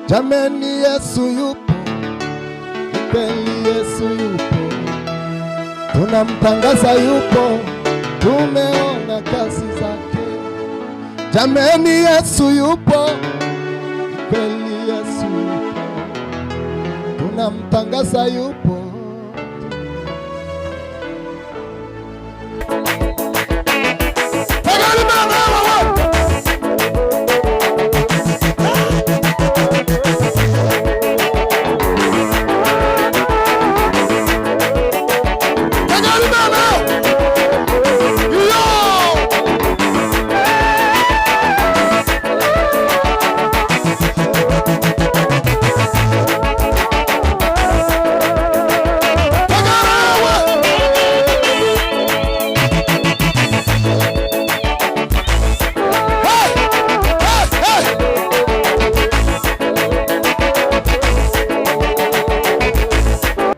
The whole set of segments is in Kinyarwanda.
Jameni Yesu yupo, kweli Yesu yupo, tunamtangaza yupo, tumeona kazi zake. Jameni Yesu yupo, kweli Yesu yupo, tunamtangaza yupo.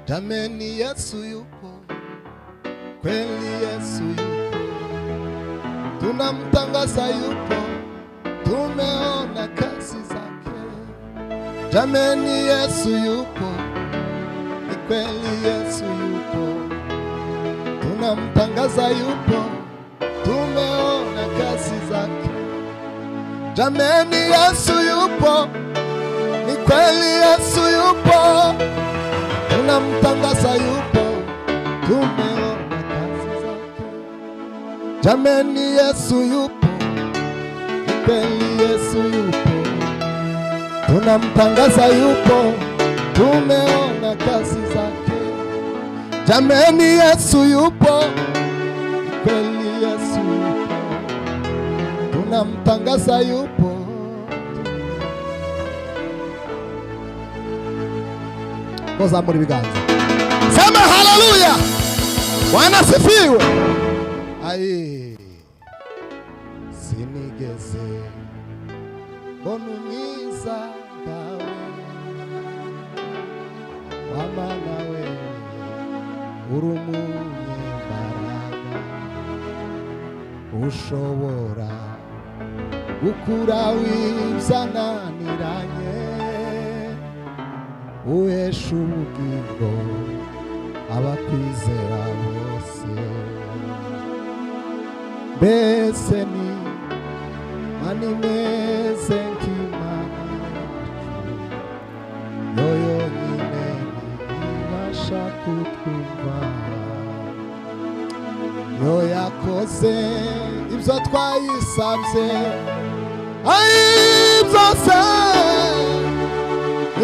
Jameni Yesu yupo, kweli Yesu yupo, tunamtangaza yupo, tumeona kazi zake. Jameni Yesu yupo, ni kweli Yesu yupo, tunamtangaza yupo, tumeona kazi zake. Jameni Yesu yupo, ni kweli Yesu yupo, tunamtangaza yupo, tumeona kazi zake. Jameni Yesu yupo, kweli Yesu yupo, tunamtangaza yupo, tumeona kazi zake. Jameni Yesu yupo, kweli Yesu yupo, tunamtangaza yupo. Koza muri biganza. Sema haleluya. Bwana sifiwe. Ai. Sinigeze bonumiza gawe. Wamana wewe urumunye mbaraga. Ushobora gukura w'ibyananiranye. Uhesha ubugingo abakwizera bose. Mbese ni mani meze nk'Imana yacu, yo yonyine ibasha kutwumva, yo yakoze ibyo twayisabye, byose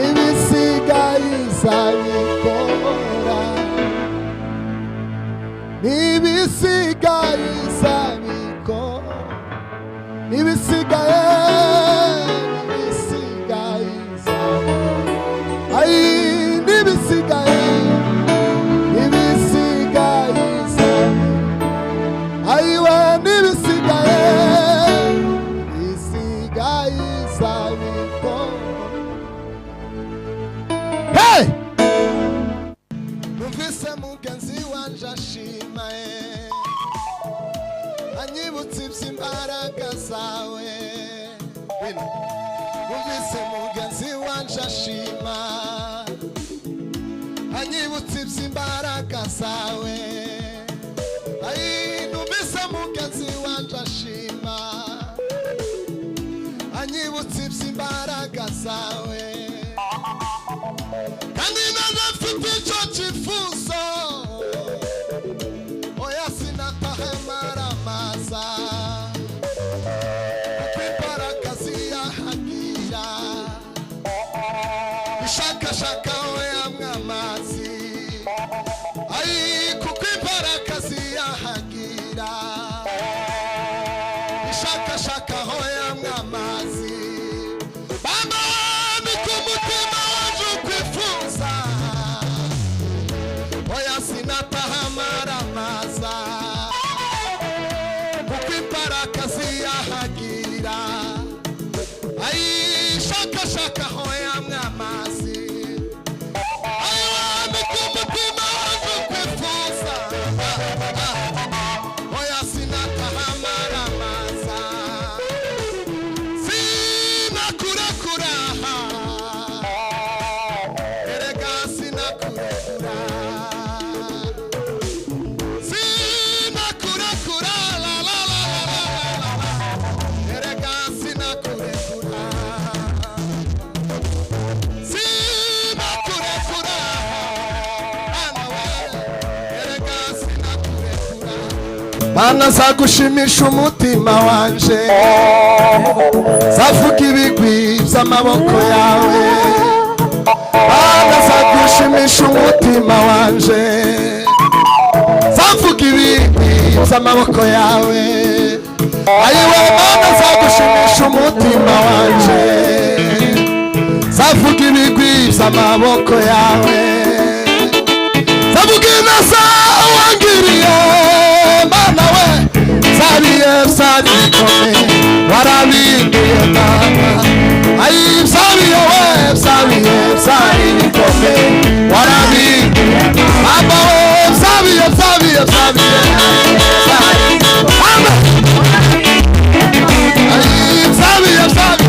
ibisigaye izabikora, ibisigaye izabikora, ibisigaye izabikora, ibisigaye izabikora, ayiwe n'ibisigaye izabikora. Hey! Numvise mugenzi wanje ashima, anyibutse iby'imbaraga zawe. Numvise mugenzi wanje ashima, anyibutse iby'imbaraga zawe. Numvise mugenzi wanje ashima, anyibutse iby'imbaraga zawe. Kandi nazafite icyo cyifuzo, oya sinatahe maramaza, kuko imbaraga ziyahagira, ishakashaka oya mwamazi, kuko imbaraga ziyahagira, ishakashaka oya mwamazi. Baba ni kumutima wanje ukwifuza, Mana zagushimisha umutima wanje, zavuga ibigwi by'amaboko yawe. Mana zagushimisha umutima wanje, zavuga ibigwi by'amaboko yawe. Ayiwe Mana zagushimisha umutima wanje, zavuga ibigwi by'amaboko yawe. Zavuga ineza wangiriye Mana we, zabiye byarikomeye warabindiye Mana. Ayi zabiye we, zabiye byarikomeye warabindiye Baba we, zabiye zabiye zabiye Amen. Ayi zabiye zabiye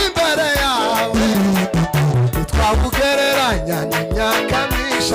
imbere yawe twakugereranya n'imyaka myinshi.